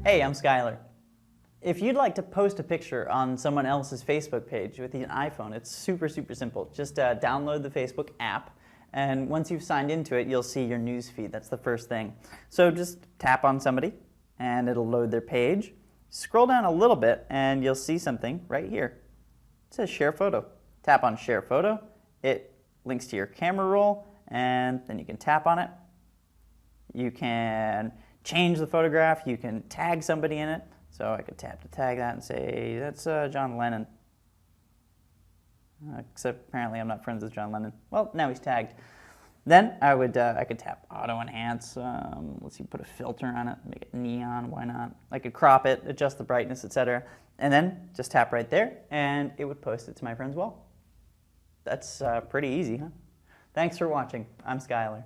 Hey, I'm Skylar. If you'd like to post a picture on someone else's Facebook page with an iPhone, it's super simple. Just download the Facebook app, and once you've signed into it, you'll see your news feed. That's the first thing. So just tap on somebody, and it'll load their page. Scroll down a little bit, and you'll see something right here. It says Share Photo. Tap on Share Photo. It links to your camera roll, and then you can tap on it. You can change the photograph. You can tag somebody in it. So I could tap to tag that and say, that's John Lennon. Except apparently I'm not friends with John Lennon. Well, now he's tagged. Then I could tap Auto Enhance. Let's see, put a filter on it, make it neon, why not? I could crop it, adjust the brightness, etc. And then just tap right there, and it would post it to my friend's wall. That's pretty easy, huh? Thanks for watching. I'm Skylar.